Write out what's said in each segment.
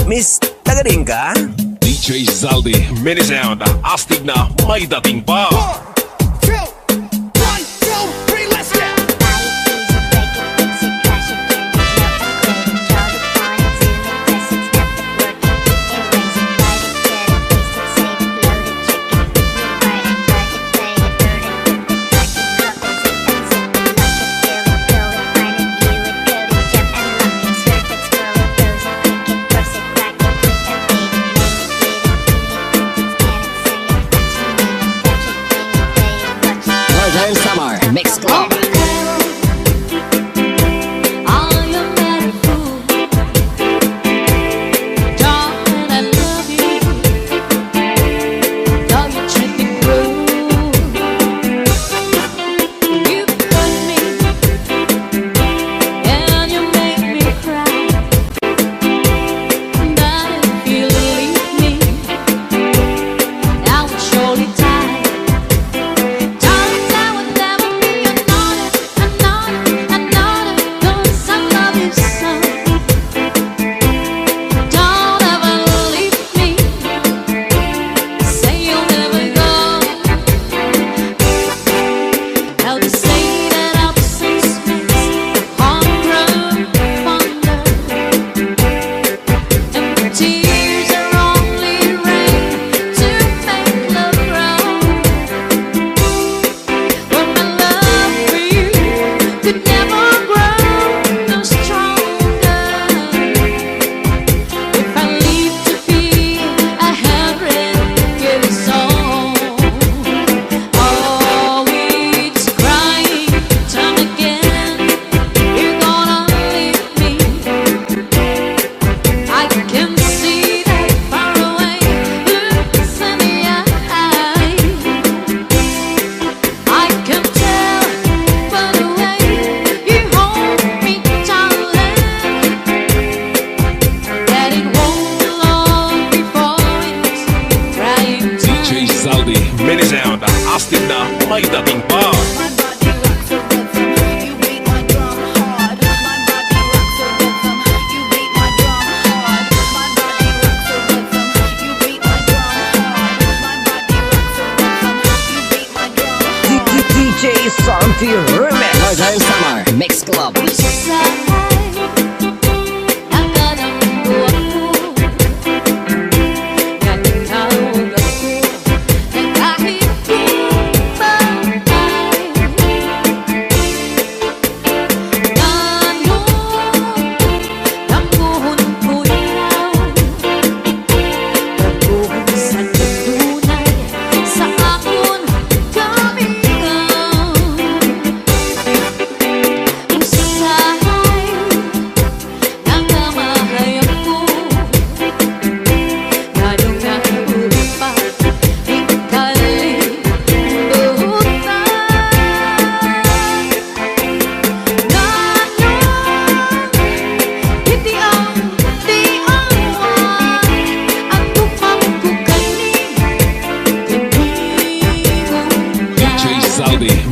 Miss, tagading ka? DJ Zaldi, mini sound, astig na may dating pa. 1, 2, 1, 2, 3, let's go! Mix Club. Mini sound, astig na may dating pa. DJ Santi Remix. Northern Summer Mix Club.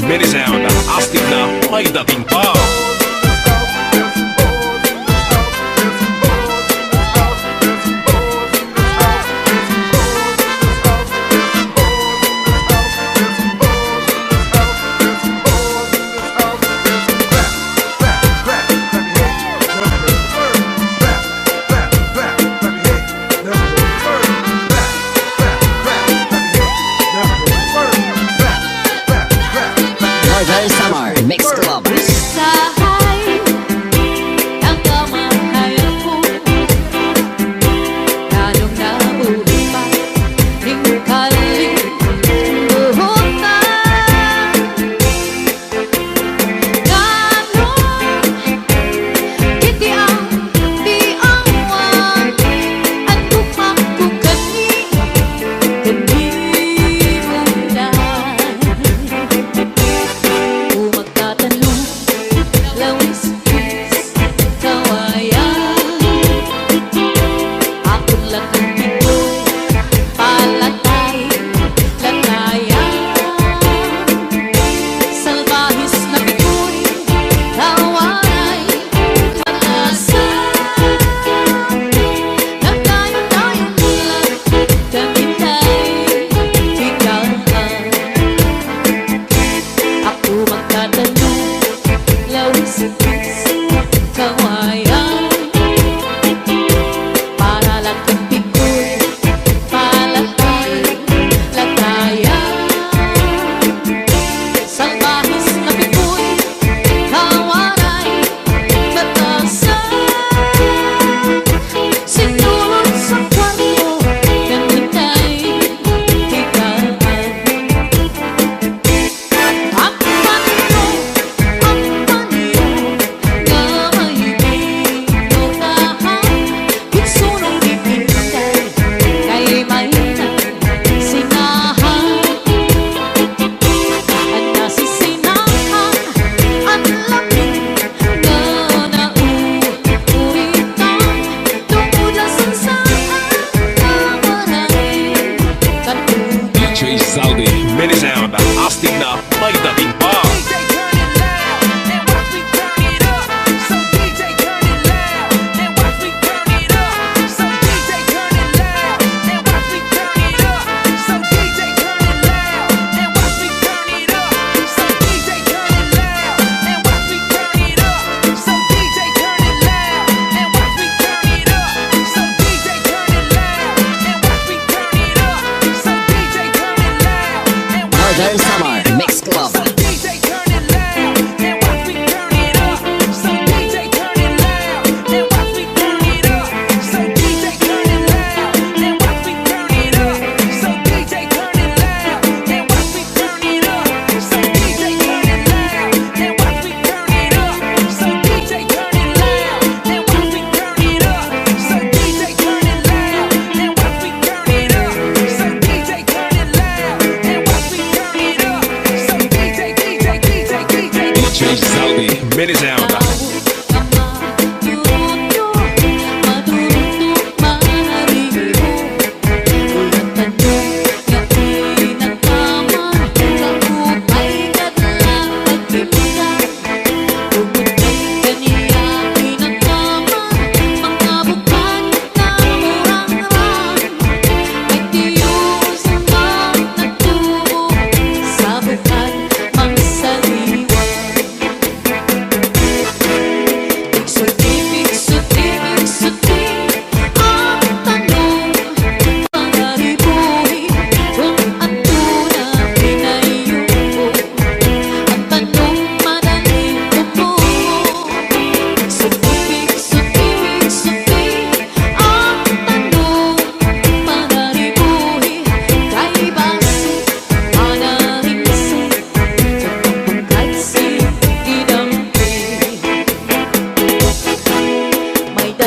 Mini sound, astig na may dating pa. Northern Summer Mix Club.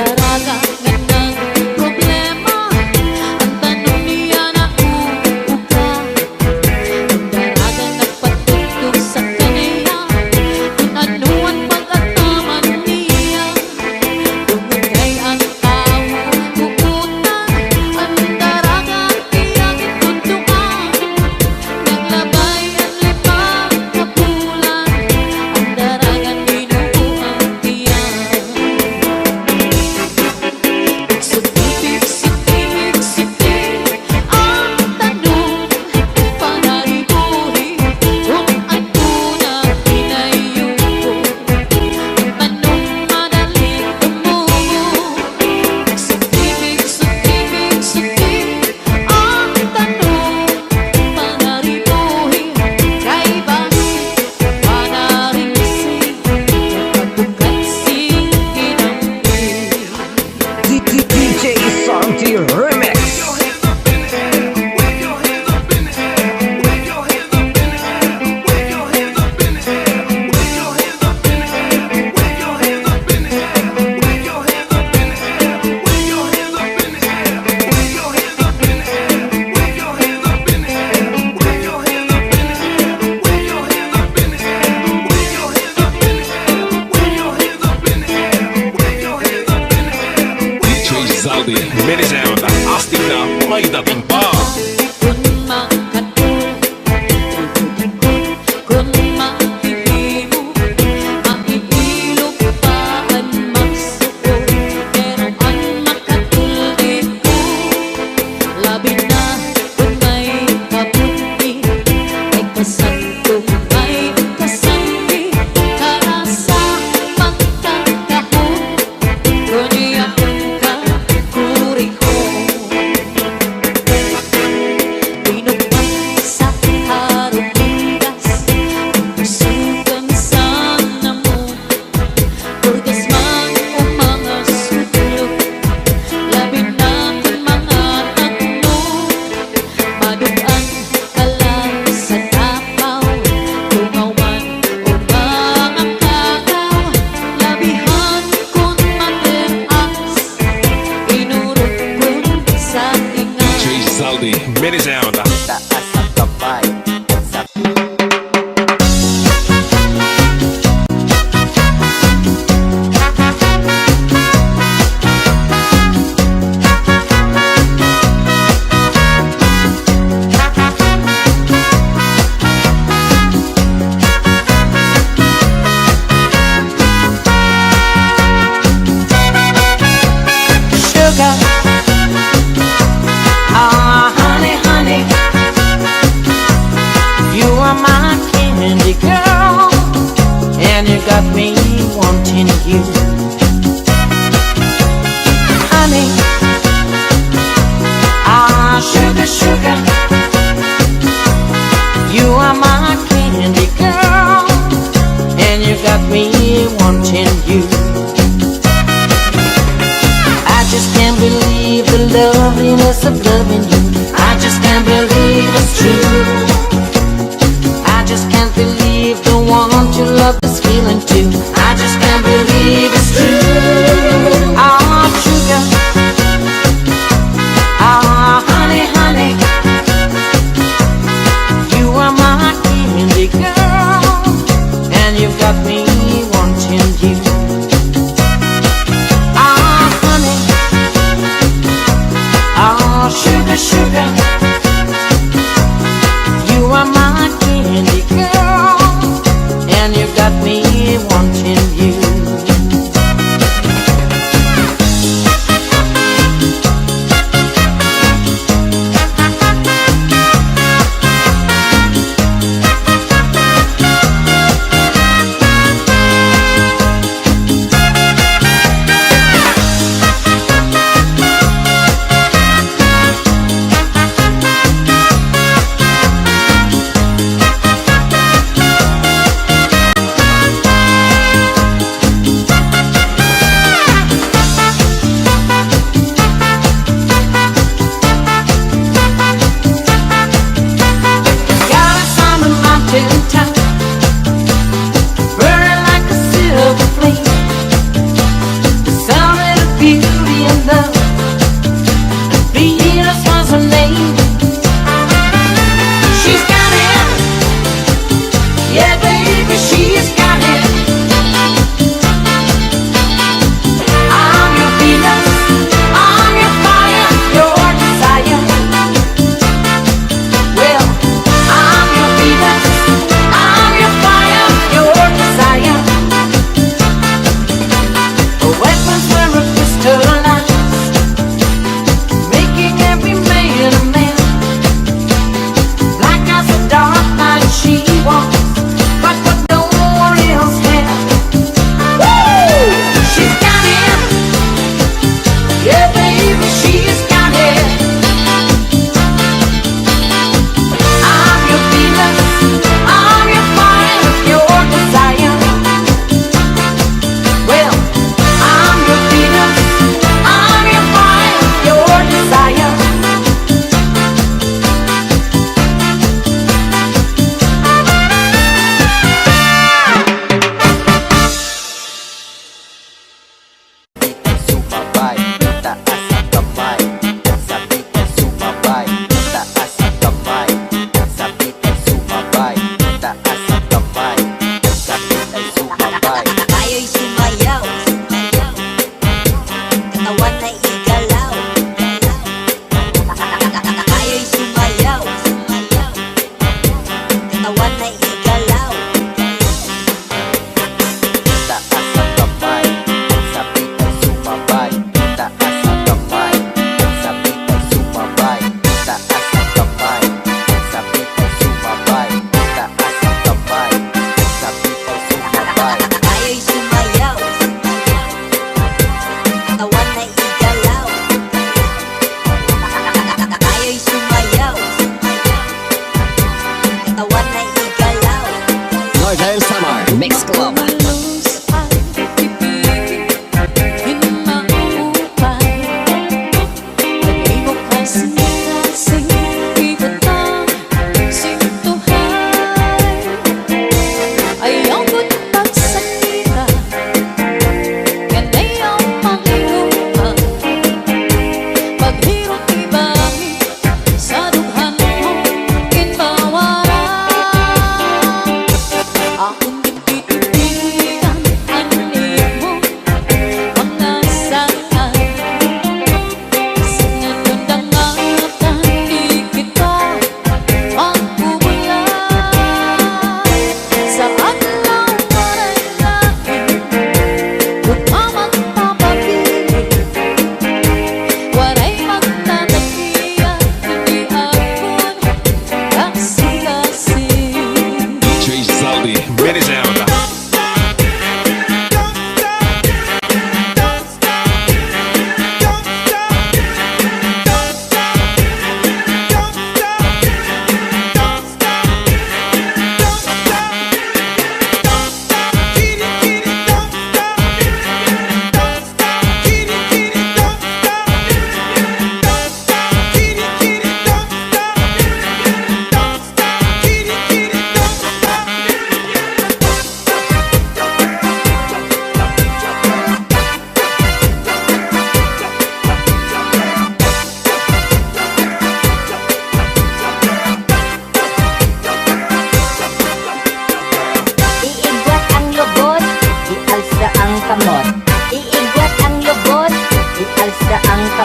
daraga nga ng problema. Ang tanong niya na uuga, ang daraga nagpatugtog sa kaniya, kung ano ang pag-ataman niya. Tumugay ang tao, uutan, ang daraga iyang ituntungan. Naglabay ang lipang kapulan, ang daraga binubuang tiyan. Siksik-siksik ang tanong, panaribuhi kung ano na pinayuko. Tanong madaling tumugo. Siksik-siksik ang tanong, panaribuhi kay bakit panaringsing kapagbukat singinampi. DJ Santi Remix. DJ Zaldi, minisound, astig na may dating pa. Kung makatul, kung makihimo, maihilog pa ang magsuko. Pero ang makatulid ko, labi na kung may kabuti, ay kasantong may kasangi, para sa pagkakahon, kundi akong kakuriho. Binubay sa harong-higas, pusukan sa namon, purgas man o mga sutlog, labi na kung mga takno, maduan kalang sa tapaw, tungawan o mga kakaw, labihan kung materas, inurot kung sa tinga. DJ Zaldi, minisound. Taas ang kapay at sa sugar. Ah, honey, honey, you are my candy girl, and you got me wanting you. Honey, ah, sugar, sugar, you are my candy girl, and you got me wanting you. I just can't believe the loveliness of loving you. I just can't believe it's true. I just can't believe the one to love this feeling too. I just can't believe it's true. Ah, sugar. Ah, honey, honey, you are my candy girl, and you've got me wanting you. Ah, honey, ah, sugar, sugar, you are my candy girl, and you got me wanting you.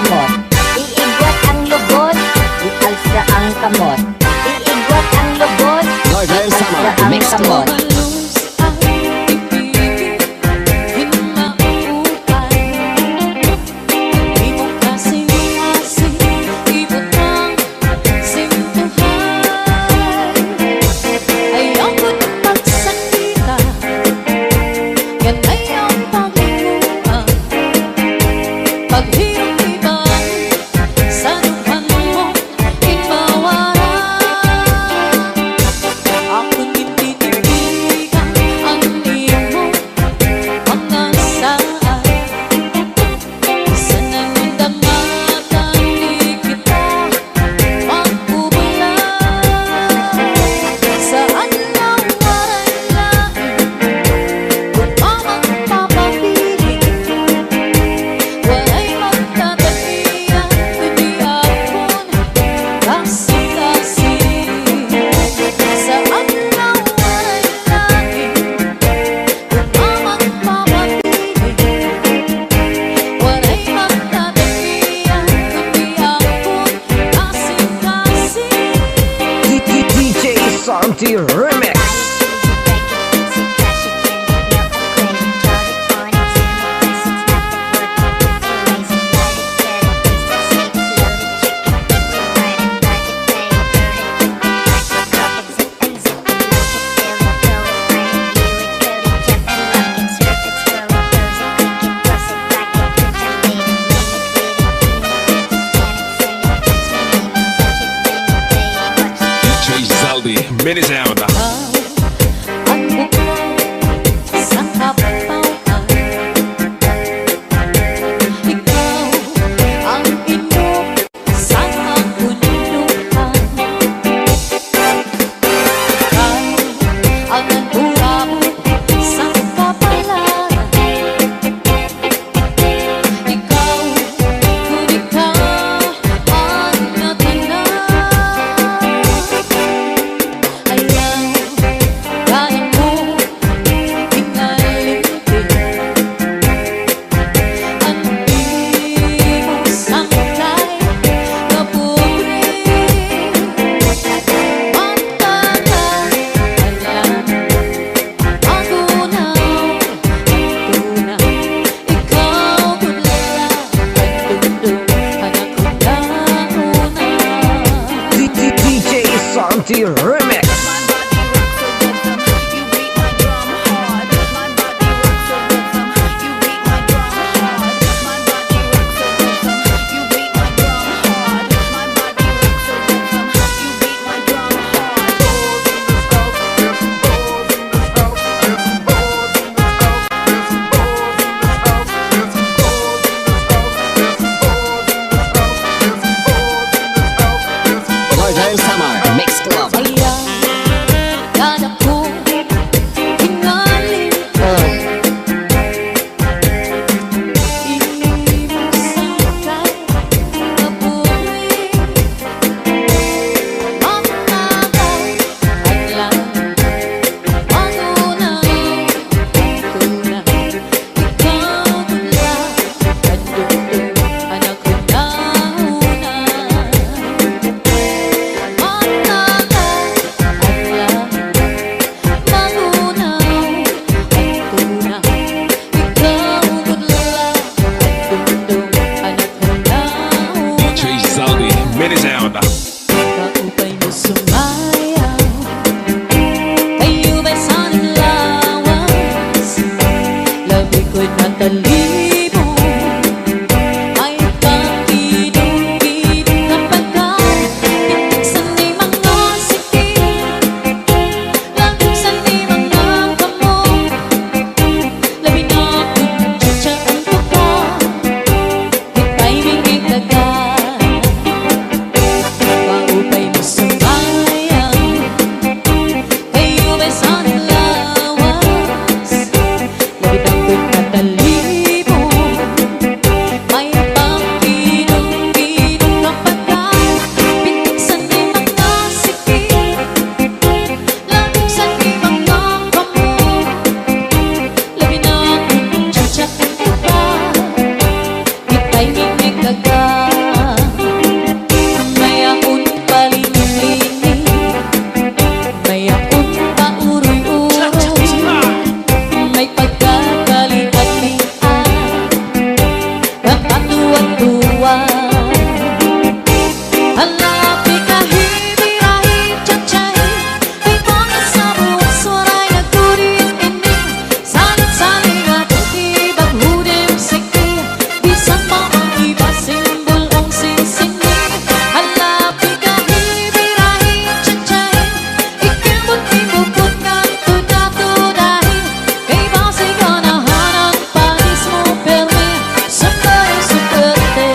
kamot. Iigwat ang lubot, ialsa ang kamot. Iigwat ang lubot, Northern Summer ialsa ang Mix kamot. Club. Malus ang ibigin, di maupay. Di mo kasing-asing, ibot ang simtuhay. Ayaw ko't magsakita, yan ay ang paglinguan. Paghirap-ibang sa lupan mo, ipawaran. Ako'y ititigan ang iyong mga saan. Sa nandamatan di kita magkubulan. Saan lang waray-waray kung magpapapiling. Waray magtatapian, kundi akon kasing-kasing. Saan lang waray-waray kung magpapapiling. Waray magtatapian, kundi akon kasing-kasing. DJ Santi Remix. DJ Zaldi, mini sound. Ang bukal sa kapauan. Ikaw ang inyong sa kabundukan. Ikaw ang nagulabot sa kapalaran. Ikaw, kung ikaw ang natanan. Ayaw, kaya mo inalimtin. Ang di mo sangkay na pugrin. Magtagal, alam, magunaw, tunay. Ikaw kulala, pagdundong, anak ko na una. DJ Santi Remix. Northern Summer Mix Club. Ayaw, kada ko inalimtan. Hindi mo sangkay na pugrin. Magtagal, alam, magunaw, tunay. Ikaw mula, pagdundong, anak ko na una. Magtagal, alam, magunaw, ang tunay. Ikaw mula, pagdundong, anak ko na una. DJ Zaldi, mini sound. Kaupay mo sumayaw, kayo ba'y sanang lawas? Labi ko'y natalimo, may pagkidong-kidong na pagkat. Pitik sa di mga sikit, laging sa di mga kamot. Labi na kung tsatsaan ko ka, di tayo mingitagan. Kaupay mo sumayaw, kayo ba'y sanang lawas? Labi na ko'y natalimo, may pagkidong-kidong na pagkat. Pitik sa di mga sikit, laging sa di mga kamot. Labi na kung tsatsaan ko ka, di tayo mingitagan. buwan. Halapi kahit-kahit tiyat-tiyat, ay bangis sa buwan suaray nagturin ini. Salit-saling at ibag hudim siki, bisan pa ang iba simbol ang sinsini. Halapi kahit-kahit tiyat-tiyat, ikabot ibubot ng tuda-tudahin, kay base ka nahanang pangis mo permi, sabay sukerte.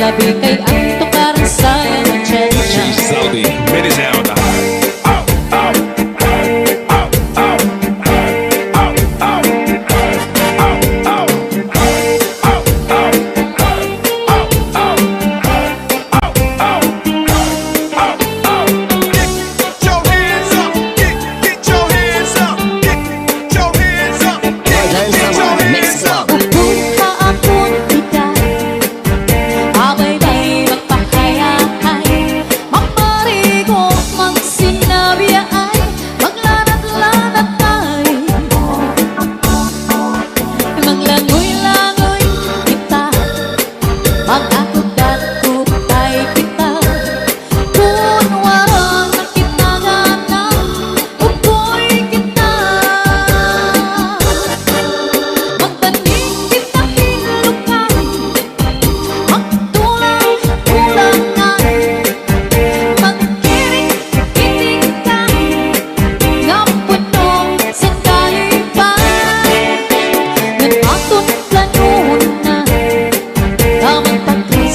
gabi kay ang tukaran sayang ang DJ tiyena. Saldi, Medley sound. Get your hands up. Get your hands up. Get your hands up. Nonstop Mix Club. Buka akong kita, abay-bay magpahayahay, mamarigo magsinabi ay maglanat-lanat tayo, maglangoy-langoy kita, mag-akot-akotay kita, kung waran makinanganan, upoy kita. Magtanim kita hilukan, magtulang-tulangan, magkiring-kiring ka, nga punong sandalipan. Nang atong planuhan na, tamang pagkita.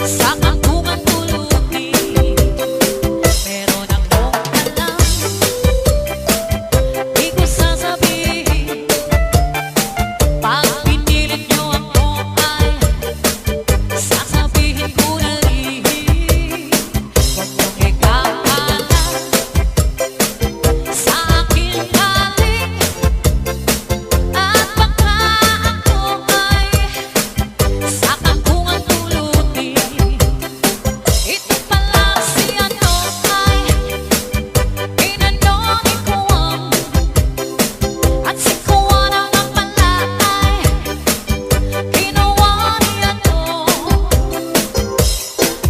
sa kantungan tulutin. Meron akong alam, di ko sasabihin. Pag pinilit niyo ako ay sasabihin ko na rin. Huwag niyong ikakalat sa akin galing, at baka ako ay sa kantungan tulutin. Ito pala si ano ay inanong ikuwang, at si kuwan ang pala ay ginawa ni ano.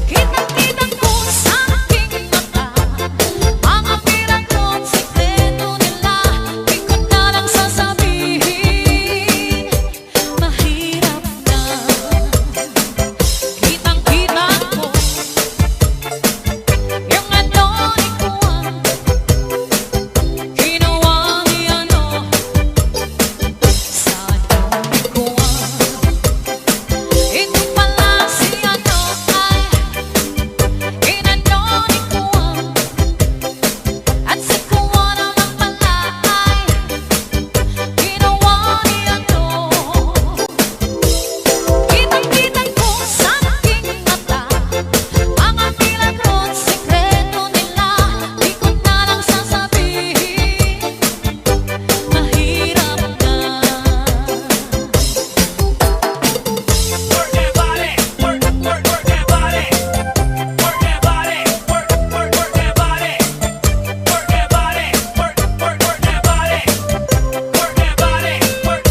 Kitang-kita ko sa aking mata mga pinagkong sikreto nila. Di ko na lang sasabihin, mahirap na. Kitang-kita ko yung ano ikuwang ginawa ni ano sa ano ikuwang. Ito pala si ano ay inanong ikuwang, at si kuwan naman pala ay ginawa ni ano. Kitang-kita ko sa aking mata mga pinagkong sikreto nila. Di ko na lang sasabihin, mahirap na. Work that body, work that body, work that body, work that body, work that body, work that body, work that body, work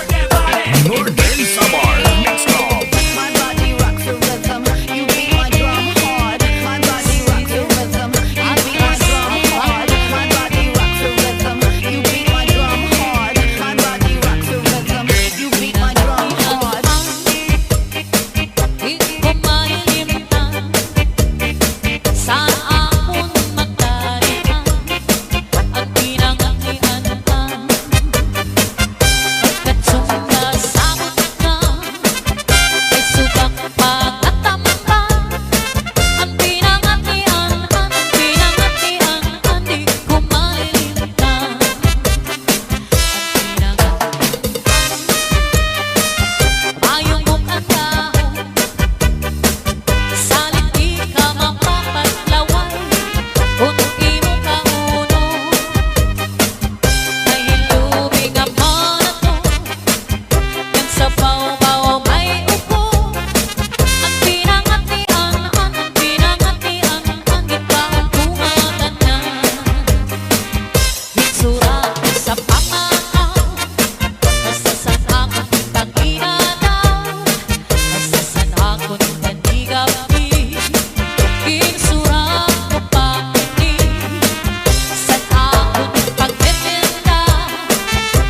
that body. Northern Samar Nonstop. My body rocks the rhythm, you beat my drum hard. My body rocks the rhythm, you beat my drum hard. My body rocks the rhythm, you beat my drum hard. My body rocks the rhythm, you beat my drum hard. Di ko malilimtan sa akong matarian ang pinangangianan. Pagkat sumasabot ka ay subak pagkatamta. Ang pinangatian, di ko malilimtan. Ang pinangatian, mayong mukha salit di ka mapapatlaway. Kung imo ka uno ay hilubig ang manato, yan sa baw-baw may upo. Ang pinangatian, ipautungan na. Hitsura ko sa pamaaw, basta sa akong pag-ianaw, basta sa akong panigapi. Insura ko pa sa akong pagtitinda,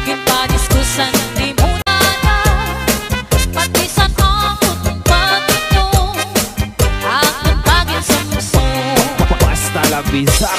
gipadiskusan di muna na. Pati sa akong pag-inom, akong pag-insumso. Basta la bisa